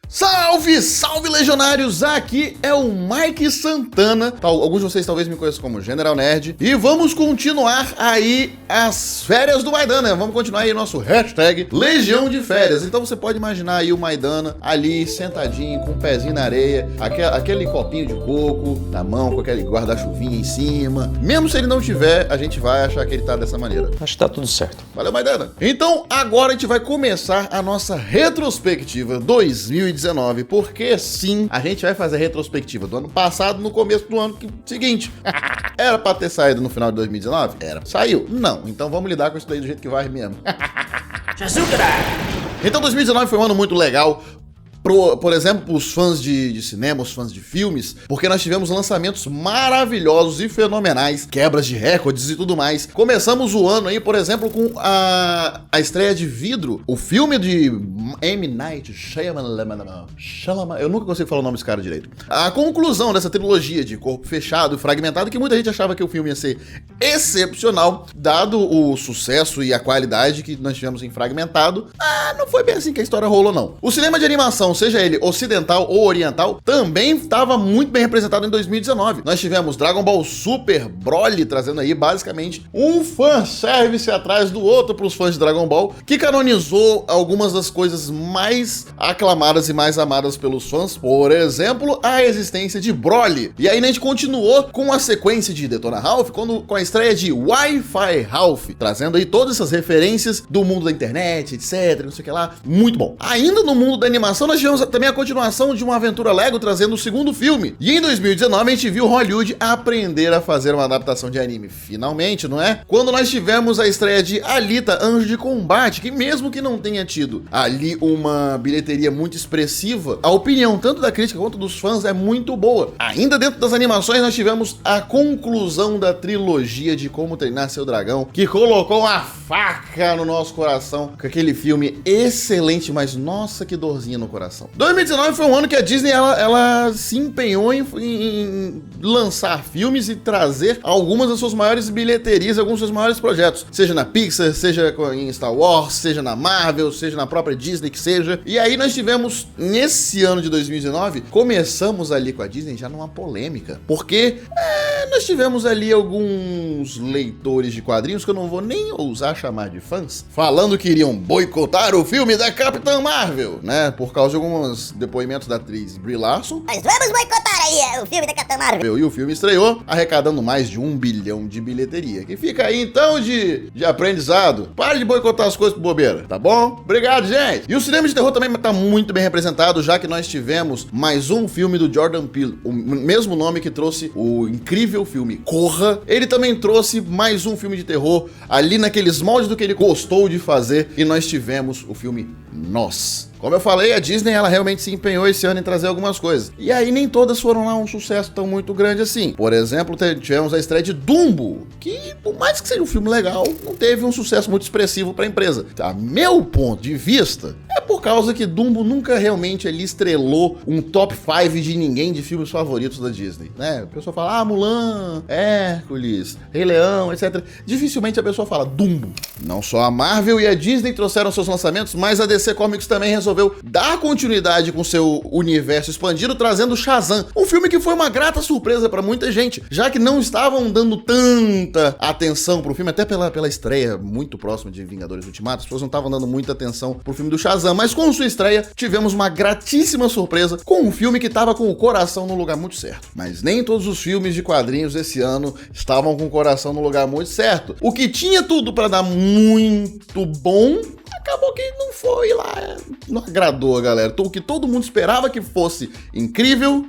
Salve, salve legionários, aqui é o Mike Santana, alguns de vocês talvez me conheçam como General Nerd, e vamos continuar aí as férias do Maidana, vamos continuar aí nosso hashtag Legião de Férias. Então você pode imaginar aí o Maidana ali sentadinho com o pezinho na areia, aquele copinho de coco na mão com aquele guarda-chuvinha em cima. Mesmo se ele não tiver, a gente vai achar que ele tá dessa maneira. Acho que tá tudo certo. Valeu, Maidana. Então agora a gente vai começar a nossa retrospectiva 2019, porque sim, a gente vai fazer a retrospectiva do ano passado no começo do ano seguinte. Era pra ter saído no final de 2019? Era. Saiu? Não. Então vamos lidar com isso daí do jeito que vai mesmo. Então 2019 foi um ano muito legal. Por exemplo, os fãs de cinema, os fãs de filmes, porque nós tivemos lançamentos maravilhosos e fenomenais, quebras de recordes e tudo mais. Começamos o ano aí, por exemplo, com a estreia de Vidro, o filme de M. Night Shyamalan. Eu nunca consigo falar o nome desse cara direito. A conclusão dessa trilogia de Corpo Fechado e Fragmentado, que muita gente achava que o filme ia ser excepcional, dado o sucesso e a qualidade que nós tivemos em Fragmentado. Não foi bem assim que a história rolou, não. O cinema de animação, seja ele ocidental ou oriental, também estava muito bem representado em 2019. Nós tivemos Dragon Ball Super Broly trazendo aí basicamente um fanservice atrás do outro para os fãs de Dragon Ball, que canonizou algumas das coisas mais aclamadas e mais amadas pelos fãs, por exemplo, a existência de Broly. E aí a gente continuou com a sequência de Detona Ralph, com a estreia de Wi-Fi Ralph, trazendo aí todas essas referências do mundo da internet, etc, não sei o que lá, muito bom. Ainda no mundo da animação, nós tivemos também a continuação de uma aventura Lego trazendo o segundo filme. E em 2019 a gente viu Hollywood aprender a fazer uma adaptação de anime. Finalmente, não é? Quando nós tivemos a estreia de Alita, Anjo de Combate, que mesmo que não tenha tido ali uma bilheteria muito expressiva, a opinião tanto da crítica quanto dos fãs é muito boa. Ainda dentro das animações nós tivemos a conclusão da trilogia de Como Treinar Seu Dragão, que colocou uma faca no nosso coração com aquele filme excelente, mas nossa, que dorzinha no coração. 2019 foi um ano que a Disney ela se empenhou em lançar filmes e trazer algumas das suas maiores bilheterias, alguns dos seus maiores projetos, seja na Pixar, seja em Star Wars, seja na Marvel, seja na própria Disney, que seja. E aí nós tivemos, nesse ano de 2019, começamos ali com a Disney já numa polêmica, porque nós tivemos ali alguns leitores de quadrinhos, que eu não vou nem ousar chamar de fãs, falando que iriam boicotar o filme da Capitã Marvel, né, por causa de alguns depoimentos da atriz Brie Larson. Nós vamos boicotar aí o filme da Capitã Marvel. E o filme estreou, arrecadando mais de 1 bilhão de bilheteria. Que fica aí, então, de aprendizado. Pare de boicotar as coisas por bobeira, tá bom? Obrigado, gente! E o cinema de terror também tá muito bem representado, já que nós tivemos mais um filme do Jordan Peele, o mesmo nome que trouxe o incrível filme Corra. Ele também trouxe mais um filme de terror, ali naqueles moldes do que ele gostou de fazer, e nós tivemos o filme Nós. Como eu falei, a Disney ela realmente se empenhou esse ano em trazer algumas coisas. E aí nem todas foram lá um sucesso tão muito grande assim. Por exemplo, tivemos a estreia de Dumbo, que por mais que seja um filme legal, não teve um sucesso muito expressivo para a empresa. A meu ponto de vista, é por causa que Dumbo nunca realmente ele estrelou um top 5 de ninguém de filmes favoritos da Disney, né? A pessoa fala, Mulan, Hércules, Rei Leão, etc. Dificilmente a pessoa fala Dumbo. Não só a Marvel e a Disney trouxeram seus lançamentos, mas a DC Comics também resolveu dar continuidade com seu universo expandido, trazendo Shazam, um filme que foi uma grata surpresa para muita gente, já que não estavam dando tanta atenção pro filme, até pela estreia muito próxima de Vingadores Ultimato, as pessoas não estavam dando muita atenção pro filme do Shazam, mas com sua estreia tivemos uma gratíssima surpresa com um filme que estava com o coração no lugar muito certo. Mas nem todos os filmes de quadrinhos esse ano estavam com o coração no lugar muito certo. O que tinha tudo para dar muito bom, acabou que não foi lá, não agradou a galera. O que todo mundo esperava que fosse incrível,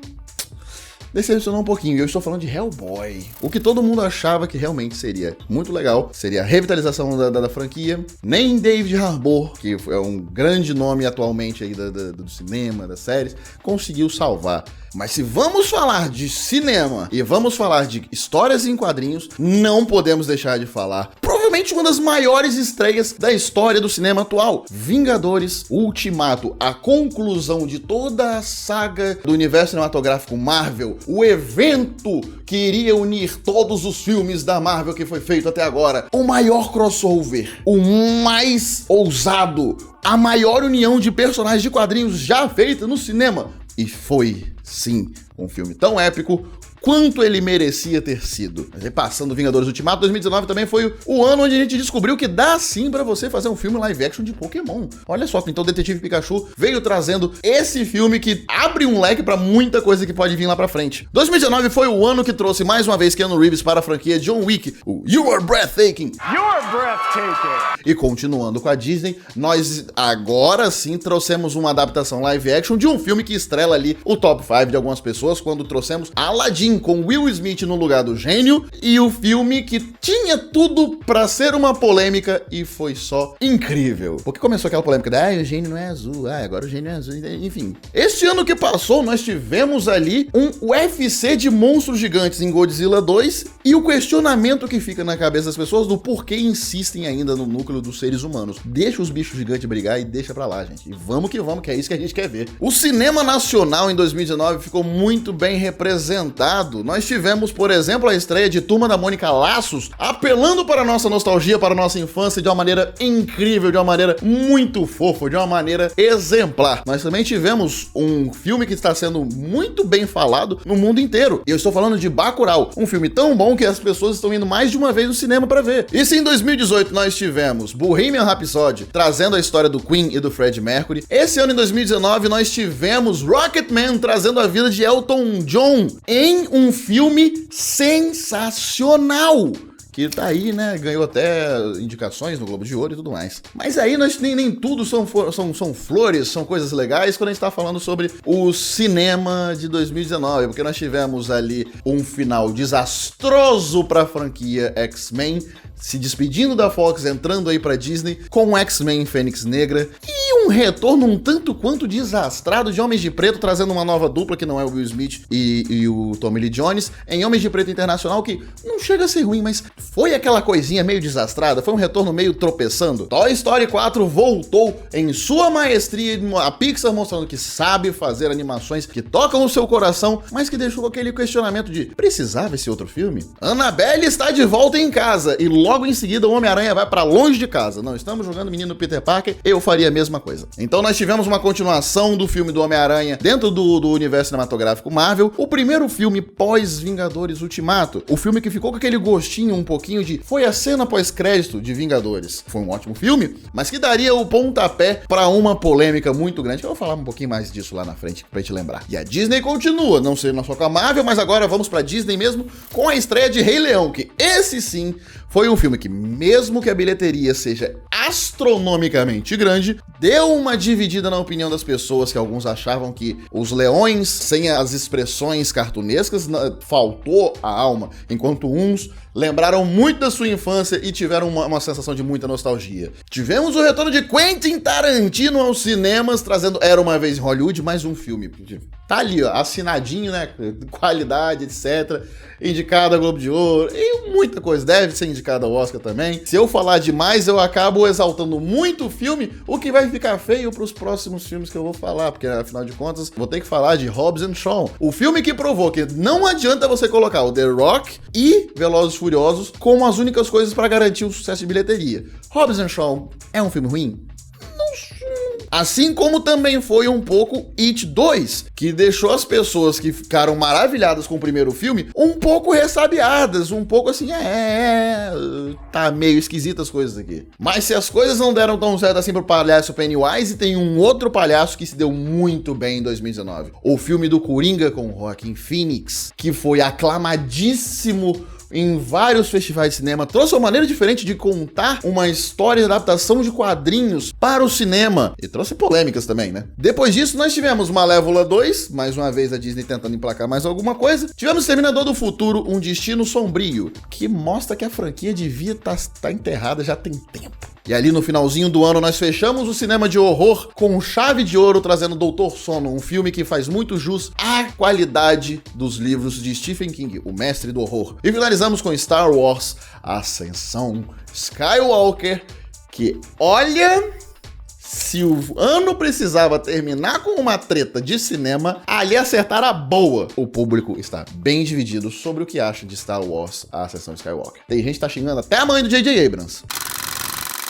decepcionou um pouquinho. Eu estou falando de Hellboy. O que todo mundo achava que realmente seria muito legal, seria a revitalização da franquia. Nem David Harbour, que é um grande nome atualmente aí do cinema, das séries, conseguiu salvar. Mas se vamos falar de cinema e vamos falar de histórias em quadrinhos, não podemos deixar de falar, provavelmente provavelmente uma das maiores estreias da história do cinema atual. Vingadores Ultimato, a conclusão de toda a saga do universo cinematográfico Marvel, o evento que iria unir todos os filmes da Marvel que foi feito até agora, o maior crossover, o mais ousado, a maior união de personagens de quadrinhos já feita no cinema. E foi, sim, um filme tão épico quanto ele merecia ter sido. Repassando Vingadores Ultimato, 2019 também foi o ano onde a gente descobriu que dá sim pra você fazer um filme live action de Pokémon. Olha só, então o Detetive Pikachu veio trazendo esse filme que abre um leque pra muita coisa que pode vir lá pra frente. 2019 foi o ano que trouxe mais uma vez Keanu Reeves para a franquia John Wick, o You Are Breathtaking. You're breathtaking. E continuando com a Disney, nós agora sim trouxemos uma adaptação live action de um filme que estrela ali o top 5 de algumas pessoas, quando trouxemos Aladdin com Will Smith no lugar do gênio, e o filme que tinha tudo pra ser uma polêmica e foi só incrível. Porque começou aquela polêmica de, o gênio não é azul, agora o gênio é azul, enfim. Este ano que passou, nós tivemos ali um UFC de monstros gigantes em Godzilla 2 e o questionamento que fica na cabeça das pessoas do porquê insistem ainda no núcleo dos seres humanos. Deixa os bichos gigantes brigar e deixa pra lá, gente. E vamos, que é isso que a gente quer ver. O cinema nacional em 2019 ficou muito bem representado. Nós tivemos, por exemplo, a estreia de Turma da Mônica Laços, apelando para a nossa nostalgia, para a nossa infância de uma maneira incrível, de uma maneira muito fofa, de uma maneira exemplar. Nós também tivemos um filme que está sendo muito bem falado no mundo inteiro. E eu estou falando de Bacurau, um filme tão bom que as pessoas estão indo mais de uma vez no cinema para ver. E se em 2018 nós tivemos Bohemian Rhapsody, trazendo a história do Queen e do Freddie Mercury, esse ano em 2019 nós tivemos Rocketman, trazendo a vida de Elton John em um filme sensacional, que tá aí, né, ganhou até indicações no Globo de Ouro e tudo mais. Mas aí nós nem tudo são flores, são coisas legais quando a gente tá falando sobre o cinema de 2019, porque nós tivemos ali um final desastroso pra franquia X-Men, se despedindo da Fox, entrando aí pra Disney, com X-Men Fênix Negra, e um retorno um tanto quanto desastrado de Homens de Preto, trazendo uma nova dupla, que não é o Will Smith e o Tommy Lee Jones, em Homens de Preto Internacional, que não chega a ser ruim, mas foi aquela coisinha meio desastrada, foi um retorno meio tropeçando. Toy Story 4 voltou em sua maestria, a Pixar mostrando que sabe fazer animações que tocam o seu coração, mas que deixou aquele questionamento de, precisava esse outro filme? Annabelle está de volta em casa, e logo em seguida o Homem-Aranha vai pra longe de casa. Não estamos jogando menino Peter Parker, eu faria a mesma coisa. Então nós tivemos uma continuação do filme do Homem-Aranha dentro do universo cinematográfico Marvel, o primeiro filme pós-Vingadores Ultimato, o filme que ficou com aquele gostinho um pouquinho de, foi a cena pós-crédito de Vingadores. Foi um ótimo filme, mas que daria o pontapé pra uma polêmica muito grande, que eu vou falar um pouquinho mais disso lá na frente pra te lembrar. E a Disney continua, não sei só com a Marvel, mas agora vamos pra Disney mesmo, com a estreia de Rei Leão, que esse sim foi um filme que, mesmo que a bilheteria seja astronomicamente grande, deu uma dividida na opinião das pessoas, que alguns achavam que os leões, sem as expressões cartunescas, faltou a alma, enquanto uns lembraram muito da sua infância e tiveram uma sensação de muita nostalgia. Tivemos o retorno de Quentin Tarantino aos cinemas, trazendo Era Uma Vez em Hollywood, mais um filme. Tá ali, ó, assinadinho, né, qualidade, etc. Indicado a Globo de Ouro e muita coisa, deve ser indicado ao Oscar também. Se eu falar demais, eu acabo exaltando muito o filme, o que vai ficar feio pros próximos filmes que eu vou falar, porque afinal de contas, vou ter que falar de Hobbs and Shaw, o filme que provou que não adianta você colocar o The Rock e Velozes e Furiosos como as únicas coisas para garantir o sucesso de bilheteria. Hobbs and Shaw é um filme ruim? Assim como também foi um pouco It 2, que deixou as pessoas que ficaram maravilhadas com o primeiro filme um pouco ressabiadas, um pouco assim, tá meio esquisito as coisas aqui. Mas se as coisas não deram tão certo assim pro palhaço Pennywise, tem um outro palhaço que se deu muito bem em 2019. O filme do Coringa com Joaquin Phoenix, que foi aclamadíssimo em vários festivais de cinema, trouxe uma maneira diferente de contar uma história de adaptação de quadrinhos para o cinema, e trouxe polêmicas também, né? Depois disso, nós tivemos Malévola 2, mais uma vez a Disney tentando emplacar mais alguma coisa. Tivemos Terminador do Futuro, Um Destino Sombrio, que mostra que a franquia devia estar enterrada já tem tempo. E ali no finalzinho do ano nós fechamos o cinema de horror com chave de ouro, trazendo Doutor Sono, um filme que faz muito jus à qualidade dos livros de Stephen King, o mestre do horror. E finalizando finalizamos com Star Wars Ascensão Skywalker, que olha... Se o ano precisava terminar com uma treta de cinema, ali acertaram a boa. O público está bem dividido sobre o que acha de Star Wars A Ascensão Skywalker. Tem gente que tá xingando até a mãe do J.J. Abrams.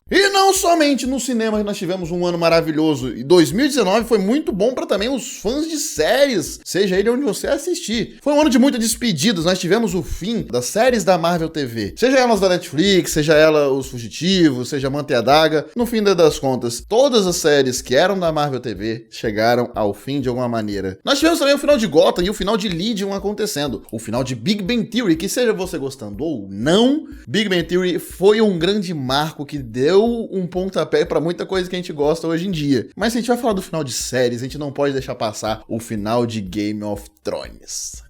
E não somente no cinema nós tivemos um ano maravilhoso, e 2019 foi muito bom para também os fãs de séries, seja ele onde você assistir. Foi um ano de muitas despedidas, nós tivemos o fim das séries da Marvel TV, seja elas da Netflix, seja ela Os Fugitivos, seja Manta e a Daga. No fim das contas, todas as séries que eram da Marvel TV chegaram ao fim de alguma maneira. Nós tivemos também o final de Gotham e o final de Legion acontecendo, o final de Big Bang Theory, que seja você gostando ou não, Big Bang Theory foi um grande marco que deu um pontapé pra muita coisa que a gente gosta hoje em dia. Mas se a gente vai falar do final de séries, a gente não pode deixar passar o final de Game of Thrones.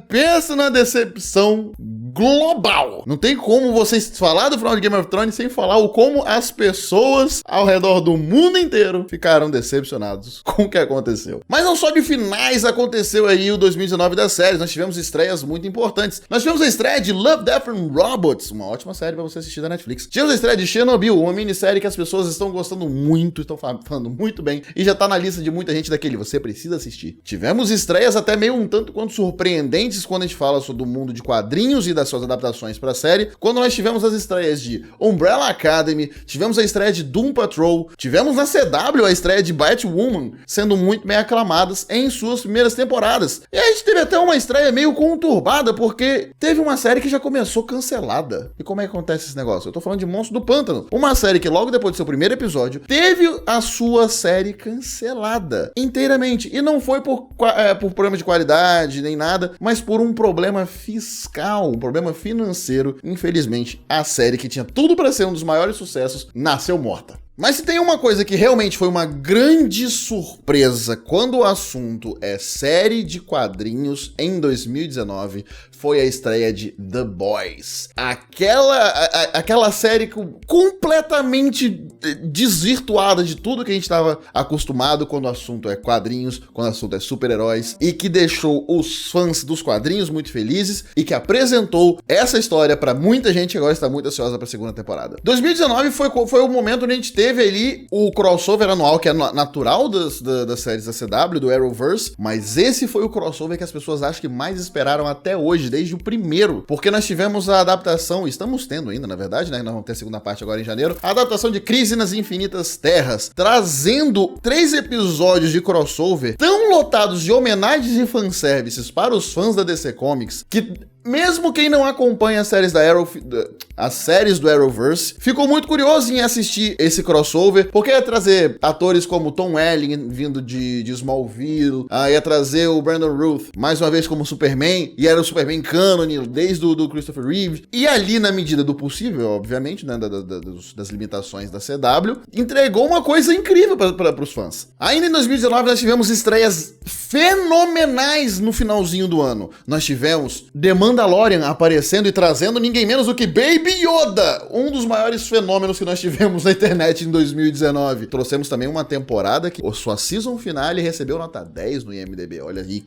Pensa na decepção global. Não tem como vocês falar do final de Game of Thrones sem falar o como as pessoas ao redor do mundo inteiro ficaram decepcionados com o que aconteceu. Mas não só de finais aconteceu aí o 2019 das séries, nós tivemos estreias muito importantes. Nós tivemos a estreia de Love, Death and Robots, uma ótima série pra você assistir da Netflix. Tivemos a estreia de Chernobyl, uma minissérie que as pessoas estão gostando muito, estão falando muito bem, e já tá na lista de muita gente daquele, você precisa assistir. Tivemos estreias até meio um tanto quanto surpreendentes quando a gente fala sobre o mundo de quadrinhos e das suas adaptações pra série, quando nós tivemos as estreias de Umbrella Academy, tivemos a estreia de Doom Patrol, tivemos na CW a estreia de Batwoman, sendo muito bem aclamadas em suas primeiras temporadas. E a gente teve até uma estreia meio conturbada, porque teve uma série que já começou cancelada. E como é que acontece esse negócio? Eu tô falando de Monstro do Pântano, uma série que logo depois do seu primeiro episódio, teve a sua série cancelada inteiramente. E não foi por problema de qualidade, nem nada, mas por um problema fiscal, um problema financeiro. Infelizmente, a série que tinha tudo para ser um dos maiores sucessos, nasceu morta. Mas se tem uma coisa que realmente foi uma grande surpresa quando o assunto é série de quadrinhos em 2019, foi a estreia de The Boys. Aquela série completamente desvirtuada de tudo que a gente estava acostumado quando o assunto é quadrinhos, quando o assunto é super-heróis, e que deixou os fãs dos quadrinhos muito felizes e que apresentou essa história para muita gente que agora está muito ansiosa para a segunda temporada. 2019 foi o momento onde a gente teve ali o crossover anual, que é natural das séries da CW, do Arrowverse, mas esse foi o crossover que as pessoas acham que mais esperaram até hoje, desde o primeiro, porque nós tivemos a adaptação, estamos tendo ainda, na verdade, né, nós vamos ter a segunda parte agora em janeiro, a adaptação de Crise nas Infinitas Terras, trazendo 3 episódios de crossover tão lotados de homenagens e fanservices para os fãs da DC Comics, que mesmo quem não acompanha as séries do Arrowverse, ficou muito curioso em assistir esse crossover, porque ia trazer atores como Tom Welling, vindo de Smallville, ia trazer o Brandon Routh, mais uma vez como Superman, e era o Superman canon, desde o do Christopher Reeve, e ali, na medida do possível, obviamente, né, das limitações da CW, entregou uma coisa incrível para os fãs. Ainda em 2019, nós tivemos estreias fenomenais no finalzinho do ano. Nós tivemos The Mandalorian aparecendo e trazendo ninguém menos do que Baby Yoda, um dos maiores fenômenos que nós tivemos na internet em 2019. Trouxemos também uma temporada que sua season finale recebeu nota 10 no IMDb. Olha aí,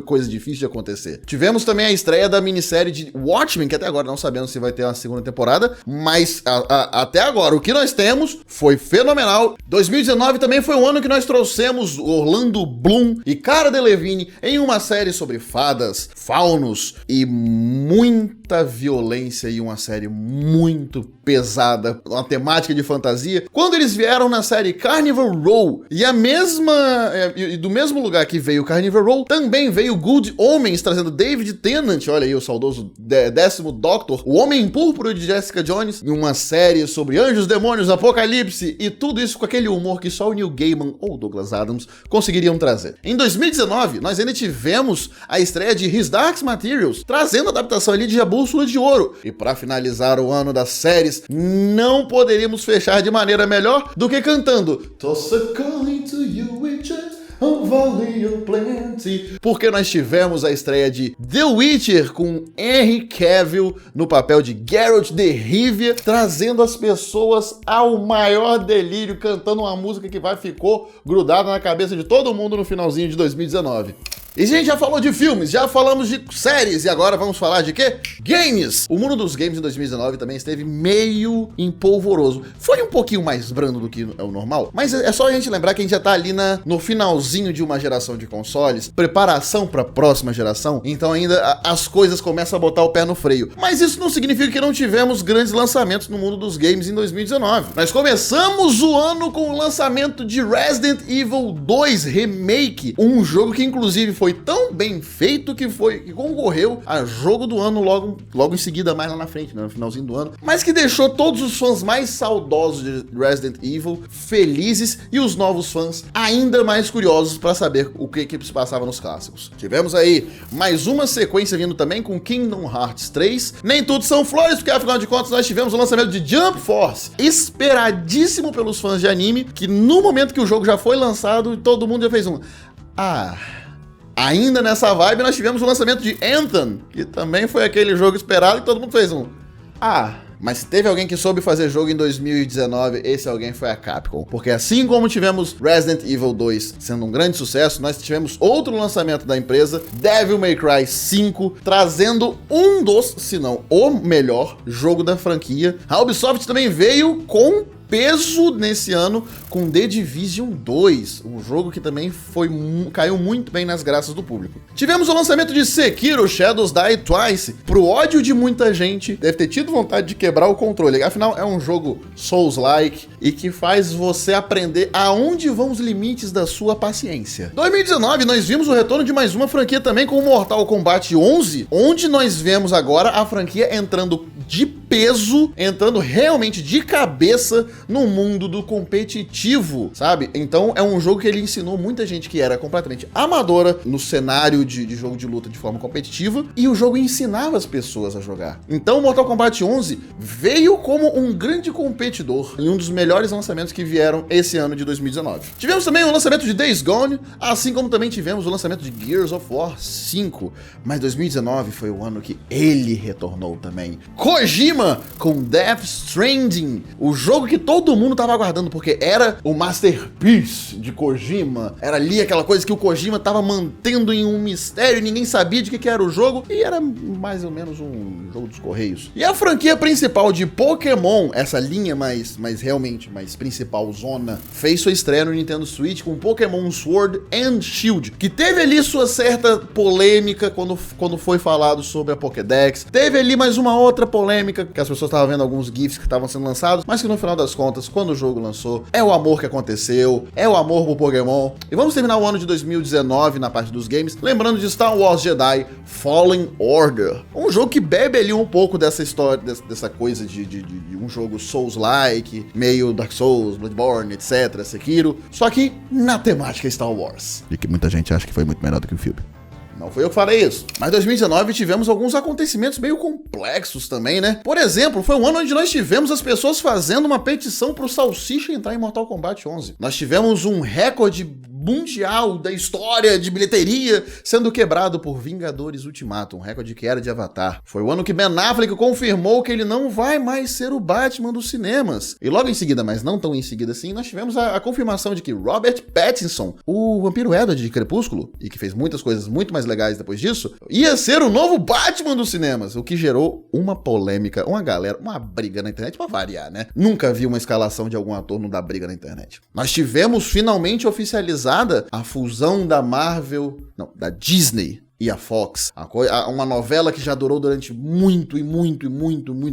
coisa difícil de acontecer. Tivemos também a estreia da minissérie de Watchmen, que até agora não sabemos se vai ter uma segunda temporada, mas até agora o que nós temos foi fenomenal. 2019 também foi um ano que nós trouxemos Orlando Bloom e Cara Delevingne em uma série sobre fadas, faunos e muita violência, e uma série muito pesada, uma temática de fantasia, quando eles vieram na série Carnival Row, e do mesmo lugar que veio Carnival Row, também veio Good Omens, trazendo David Tennant, olha aí o saudoso 10º Doctor, o Homem Púrpura de Jessica Jones, em uma série sobre anjos, demônios, apocalipse, e tudo isso com aquele humor que só o Neil Gaiman ou Douglas Adams conseguiriam trazer. Em 2019, nós ainda tivemos a estreia de His Dark Materials, trazendo a adaptação ali de A Bússola de Ouro. E para finalizar o ano das séries, não poderíamos fechar de maneira melhor do que cantando Toss a coin to you, Witcher, a valley of plenty, porque nós tivemos a estreia de The Witcher com Henry Cavill no papel de Geralt de Rivia, trazendo as pessoas ao maior delírio, cantando uma música que ficou grudada na cabeça de todo mundo no finalzinho de 2019. E a gente já falou de filmes, já falamos de séries, e agora vamos falar de quê? Games! O mundo dos games em 2019 também esteve meio empolvoroso. Foi um pouquinho mais brando do que é o normal, mas é só a gente lembrar que a gente já tá ali no finalzinho de uma geração de consoles, preparação para a próxima geração, então ainda as coisas começam a botar o pé no freio. Mas isso não significa que não tivemos grandes lançamentos no mundo dos games em 2019. Nós começamos o ano com o lançamento de Resident Evil 2 Remake, um jogo que inclusive foi tão bem feito que concorreu a jogo do ano logo em seguida, mais lá na frente, né, no finalzinho do ano, mas que deixou todos os fãs mais saudosos de Resident Evil felizes e os novos fãs ainda mais curiosos para saber o que se passava nos clássicos. Tivemos aí mais uma sequência vindo também com Kingdom Hearts 3. Nem tudo são flores, porque afinal de contas nós tivemos o lançamento de Jump Force, esperadíssimo pelos fãs de anime, que no momento que o jogo já foi lançado, todo mundo já fez um... Ainda nessa vibe, nós tivemos o lançamento de Anthem, que também foi aquele jogo esperado e todo mundo fez um... Mas teve alguém que soube fazer jogo em 2019, esse alguém foi a Capcom. Porque assim como tivemos Resident Evil 2 sendo um grande sucesso, nós tivemos outro lançamento da empresa, Devil May Cry 5, trazendo um dos, se não o melhor, jogo da franquia. A Ubisoft também veio com peso nesse ano com The Division 2, um jogo que também caiu muito bem nas graças do público. Tivemos o lançamento de Sekiro Shadows Die Twice, pro ódio de muita gente, deve ter tido vontade de quebrar o controle, afinal é um jogo Souls-like e que faz você aprender aonde vão os limites da sua paciência. 2019 nós vimos o retorno de mais uma franquia também com o Mortal Kombat 11, onde nós vemos agora a franquia entrando de peso, entrando realmente de cabeça no mundo do competitivo, sabe? Então é um jogo que ele ensinou muita gente que era completamente amadora no cenário de jogo de luta de forma competitiva, e o jogo ensinava as pessoas a jogar. Então Mortal Kombat 11 veio como um grande competidor em um dos melhores lançamentos que vieram esse ano de 2019. Tivemos também o lançamento de Days Gone, assim como também tivemos o lançamento de Gears of War 5, mas 2019 foi o ano que ele retornou também. Kojima com Death Stranding, o jogo que todo mundo tava aguardando, porque era o masterpiece de Kojima, era ali aquela coisa que o Kojima tava mantendo em um mistério, ninguém sabia de que era o jogo, e era mais ou menos um jogo dos Correios. E a franquia principal de Pokémon, essa linha mais realmente mais principal zona, fez sua estreia no Nintendo Switch com Pokémon Sword and Shield, que teve ali sua certa polêmica quando foi falado sobre a Pokédex, teve ali mais uma outra polêmica, que as pessoas estavam vendo alguns GIFs que estavam sendo lançados, mas que no final das contas, quando o jogo lançou, é o amor que aconteceu, é o amor por Pokémon. E vamos terminar o ano de 2019 na parte dos games, lembrando de Star Wars Jedi Fallen Order, um jogo que bebe ali um pouco dessa história, dessa coisa de um jogo Souls-like, meio Dark Souls, Bloodborne, etc, Sekiro, só que na temática Star Wars, e que muita gente acha que foi muito melhor do que o filme. Não foi eu que falei isso. Mas em 2019 tivemos alguns acontecimentos meio complexos também, né? Por exemplo, foi um ano onde nós tivemos as pessoas fazendo uma petição pro Salsicha entrar em Mortal Kombat 11. Nós tivemos um recorde mundial da história de bilheteria sendo quebrado por Vingadores Ultimato, um recorde que era de Avatar. Foi o ano que Ben Affleck confirmou que ele não vai mais ser o Batman dos cinemas. E logo em seguida, mas não tão em seguida assim, nós tivemos a confirmação de que Robert Pattinson, o Vampiro Edward de Crepúsculo, e que fez muitas coisas muito mais legais depois disso, ia ser o novo Batman dos cinemas, o que gerou uma polêmica, uma briga na internet, pra variar, né? Nunca vi uma escalação de algum ator não dar briga na internet. Nós tivemos finalmente oficializada a fusão da da Disney e a Fox, uma novela que já durou durante muito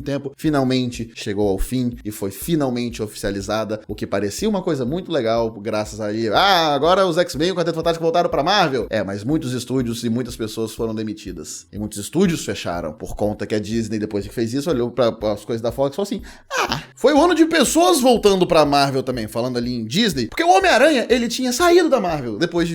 tempo, finalmente chegou ao fim e foi finalmente oficializada, o que parecia uma coisa muito legal, graças a ele. Agora os X-Men e o Quarteto Fantástico voltaram pra Marvel. Mas muitos estúdios e muitas pessoas foram demitidas. E muitos estúdios fecharam, por conta que a Disney, depois que fez isso, olhou para as coisas da Fox e falou assim, foi o ano de pessoas voltando pra Marvel também, falando ali em Disney, porque o Homem-Aranha, ele tinha saído da Marvel, depois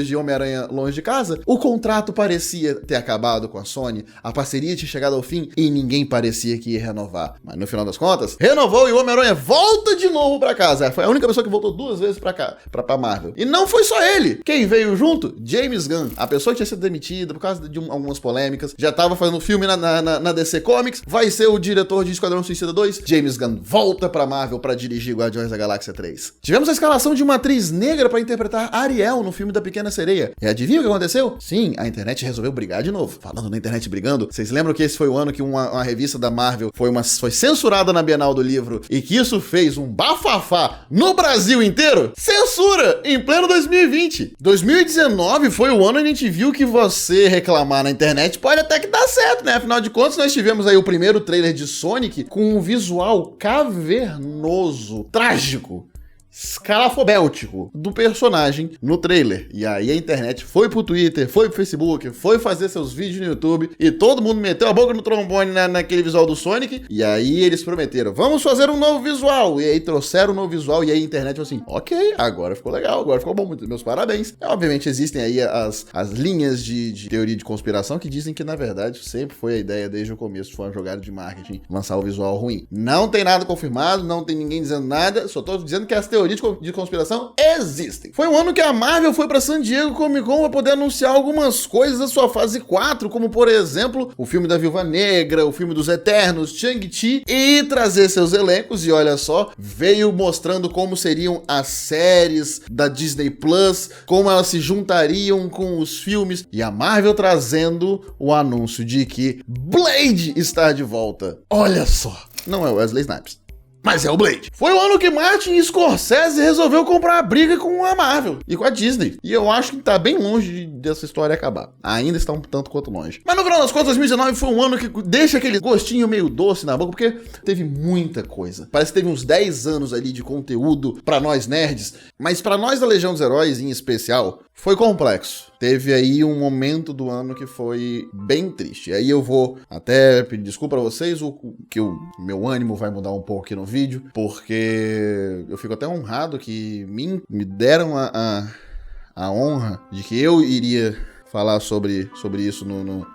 de Homem-Aranha Longe de Casa, o contrato parecia ter acabado com a Sony, a parceria tinha chegado ao fim e ninguém parecia que ia renovar. Mas no final das contas, renovou e o Homem-Aranha volta de novo pra casa. Foi a única pessoa que voltou 2 vezes pra cá, pra Marvel. E não foi só ele. Quem veio junto? James Gunn. A pessoa que tinha sido demitida por causa de algumas polêmicas, já tava fazendo filme na DC Comics, vai ser o diretor de Esquadrão Suicida 2. James Gunn volta pra Marvel pra dirigir Guardiões da Galáxia 3. Tivemos a escalação de uma atriz negra pra interpretar Ariel no filme da Pequena Sereia. E adivinha o que aconteceu? Sim, a internet resolveu brigar de novo. Falando na internet brigando, vocês lembram que esse foi o ano que uma revista da Marvel foi censurada na Bienal do Livro e que isso fez um bafafá no Brasil inteiro? Censura! Em pleno 2020. 2019 foi o ano onde a gente viu que você reclamar na internet pode até que dar certo, né? Afinal de contas, nós tivemos aí o primeiro trailer de Sonic com um visual cavernoso, trágico, escalafobéltico do personagem no trailer. E aí a internet foi pro Twitter, foi pro Facebook, foi fazer seus vídeos no YouTube e todo mundo meteu a boca no trombone naquele visual do Sonic. E aí eles prometeram, vamos fazer um novo visual. E aí trouxeram um novo visual e aí a internet falou assim, ok, agora ficou legal, agora ficou bom, meus parabéns. E, obviamente existem aí as linhas de teoria de conspiração que dizem que na verdade sempre foi a ideia desde o começo, foi uma jogada de marketing, lançar o visual ruim. Não tem nada confirmado, não tem ninguém dizendo nada, só tô dizendo que as teorias de conspiração existem. Foi um ano que a Marvel foi pra San Diego Comic Con pra poder anunciar algumas coisas da sua fase 4, como por exemplo, o filme da Viúva Negra, o filme dos Eternos, Shang-Chi, e trazer seus elencos, e olha só, veio mostrando como seriam as séries da Disney Plus, como elas se juntariam com os filmes, e a Marvel trazendo o anúncio de que Blade está de volta. Olha só, não é o Wesley Snipes, mas é o Blade. Foi o ano que Martin Scorsese resolveu comprar a briga com a Marvel e com a Disney. E eu acho que tá bem longe dessa história acabar. Ainda está um tanto quanto longe. Mas no final das contas, 2019 foi um ano que deixa aquele gostinho meio doce na boca, porque teve muita coisa. Parece que teve uns 10 anos ali de conteúdo pra nós nerds, mas pra nós da Legião dos Heróis em especial, foi complexo. Teve aí um momento do ano que foi bem triste. E aí eu vou até pedir desculpa pra vocês, que o meu ânimo vai mudar um pouco aqui no vídeo, porque eu fico até honrado que me deram a honra de que eu iria falar sobre isso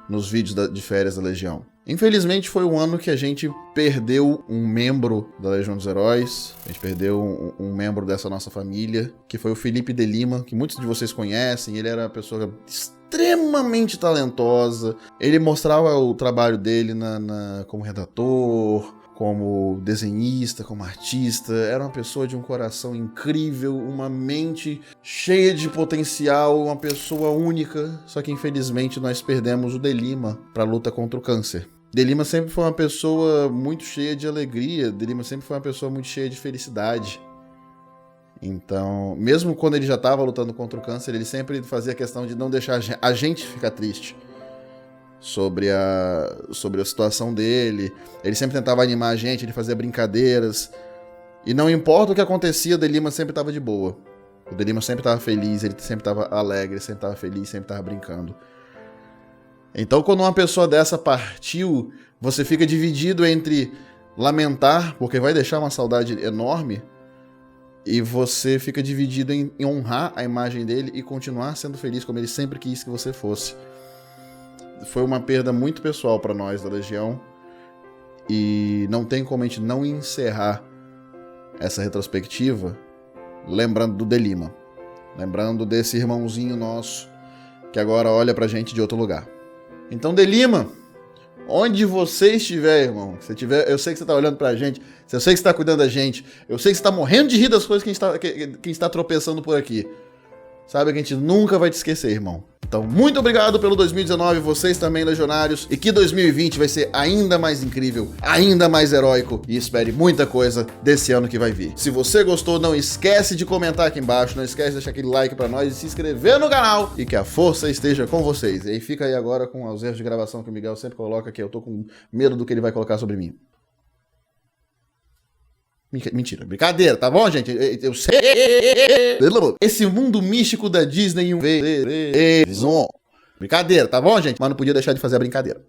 nos vídeos de férias da Legião. Infelizmente foi um ano que a gente perdeu um membro da Legião dos Heróis, a gente perdeu um membro dessa nossa família, que foi o Felipe de Lima, que muitos de vocês conhecem. Ele era uma pessoa extremamente talentosa, ele mostrava o trabalho dele como redator, como desenhista, como artista. Era uma pessoa de um coração incrível, uma mente cheia de potencial, uma pessoa única, só que infelizmente nós perdemos o De Lima para a luta contra o câncer. De Lima sempre foi uma pessoa muito cheia de alegria, De Lima sempre foi uma pessoa muito cheia de felicidade. Então, mesmo quando ele já estava lutando contra o câncer, ele sempre fazia questão de não deixar a gente ficar triste sobre a situação dele. Ele sempre tentava animar a gente, ele fazia brincadeiras. E não importa o que acontecia, o De Lima sempre estava de boa. O De Lima sempre estava feliz, ele sempre estava alegre, sempre estava feliz, sempre estava brincando. Então, quando uma pessoa dessa partiu, você fica dividido entre lamentar, porque vai deixar uma saudade enorme, e você fica dividido em honrar a imagem dele e continuar sendo feliz como ele sempre quis que você fosse. Foi uma perda muito pessoal para nós da Legião, e não tem como a gente não encerrar essa retrospectiva lembrando do De Lima, lembrando desse irmãozinho nosso que agora olha pra gente de outro lugar. Então, De Lima, onde você estiver, irmão, eu sei que você tá olhando pra gente, eu sei que você tá cuidando da gente, eu sei que você tá morrendo de rir das coisas que a gente está tropeçando por aqui. Sabe que a gente nunca vai te esquecer, irmão. Então, muito obrigado pelo 2019, vocês também, legionários, e que 2020 vai ser ainda mais incrível, ainda mais heróico, e espere muita coisa desse ano que vai vir. Se você gostou, não esquece de comentar aqui embaixo, não esquece de deixar aquele like pra nós e se inscrever no canal, e que a força esteja com vocês. E aí fica aí agora com os erros de gravação que o Miguel sempre coloca, que eu tô com medo do que ele vai colocar sobre mim. Mentira, brincadeira, tá bom, gente? Eu sei. Esse mundo místico da Disney em um brincadeira, tá bom, gente? Mas não podia deixar de fazer a brincadeira.